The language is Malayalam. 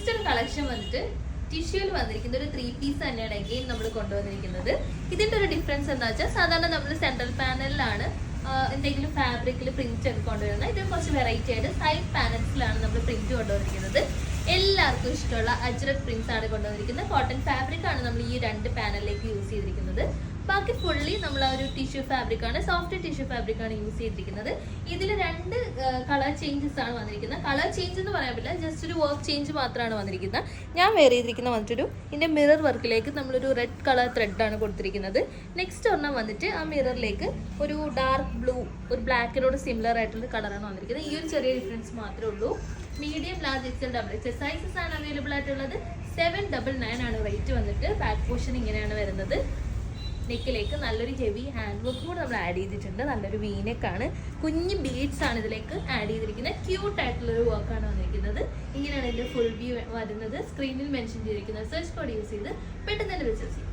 നെക്സ്റ്റ് ഒരു കളക്ഷൻ വന്നിട്ട് ടിഷ്യൂവിൽ വന്നിരിക്കുന്ന ഒരു 3 പീസ് തന്നെയാണ് അഗെയിൻ നമ്മൾ കൊണ്ടുവന്നിരിക്കുന്നത്. ഇതിന്റെ ഒരു ഡിഫറൻസ് എന്താ വെച്ചാൽ സാധാരണ നമ്മൾ സെൻട്രൽ പാനലിലാണ് എന്തെങ്കിലും ഫാബ്രിക്കിൽ പ്രിന്റ് ഒക്കെ കൊണ്ടുവരുന്നത്. ഇത് കുറച്ച് വെറൈറ്റി ആയിട്ട് സൈഡ് പാനൽസിലാണ് നമ്മൾ പ്രിന്റ് കൊണ്ടുവന്നിരിക്കുന്നത്. എല്ലാവർക്കും ഇഷ്ടമുള്ള അജ്രക് പ്രിന്റ്സ് ആണ് കൊണ്ടുവന്നിരിക്കുന്നത്. കോട്ടൺ ഫാബ്രിക് ആണ് നമ്മൾ ഈ 2 പാനലിലേക്ക് യൂസ് ചെയ്തിരിക്കുന്നത്. ബാക്കി ഫുള്ളി നമ്മൾ ആ ഒരു ടിഷ്യൂ ഫാബ്രിക് ആണ്, സോഫ്റ്റ് ടിഷ്യൂ ഫാബ്രിക് ആണ് യൂസ് ചെയ്തിരിക്കുന്നത്. ഇതിൽ 2 കളർ ചേഞ്ചസ് ആണ് വന്നിരിക്കുന്നത്. കളർ ചേഞ്ച് എന്ന് പറയാൻ പറ്റില്ല, ജസ്റ്റ് ഒരു വർക്ക് ചേഞ്ച് മാത്രമാണ് വന്നിരിക്കുന്നത്. ഞാൻ വെയർ ചെയ്തിരിക്കുന്ന വന്നിട്ടൊരു ഇതിൻ്റെ മിറർ വർക്കിലേക്ക് നമ്മളൊരു റെഡ് കളർ ത്രെഡാണ് കൊടുത്തിരിക്കുന്നത്. നെക്സ്റ്റ് ഒരെണ്ണം വന്നിട്ട് ആ മിററിലേക്ക് ഒരു ഡാർക്ക് ബ്ലൂ, ഒരു ബ്ലാക്കിനോട് സിമിലർ ആയിട്ടുള്ള കളറാണ് വന്നിരിക്കുന്നത്. ഈ ഒരു ചെറിയ ഡിഫറൻസ് മാത്രമേ ഉള്ളൂ. Medium, large, XL, double XL sizes ആണ് അവൈലബിൾ ആയിട്ടുള്ളത്. 799 ആണ് റേറ്റ് വന്നിട്ട്. ബാക്ക് പോർഷൻ ഇങ്ങനെയാണ് വരുന്നത്. നെക്കിലേക്ക് നല്ലൊരു ഹെവി ഹാൻഡ് വർക്ക് കൂടെ നമ്മൾ ആഡ് ചെയ്തിട്ടുണ്ട്. നല്ലൊരു വീനെക്കാണ്, കുഞ്ഞ് ബീഡ്സ് ആണ് ഇതിലേക്ക് ആഡ് ചെയ്തിരിക്കുന്നത്. ക്യൂട്ട് ആയിട്ടുള്ളൊരു വർക്കാണ് വന്നിരിക്കുന്നത്. ഇങ്ങനെയാണ് ഇതിൻ്റെ ഫുൾ വ്യൂ വരുന്നത്. സ്ക്രീനിൽ മെൻഷൻ ചെയ്തിരിക്കുന്നത് സെർച്ച് കോഡ് യൂസ് ചെയ്ത് പെട്ടെന്ന് തന്നെ വിശ്വസിക്കും.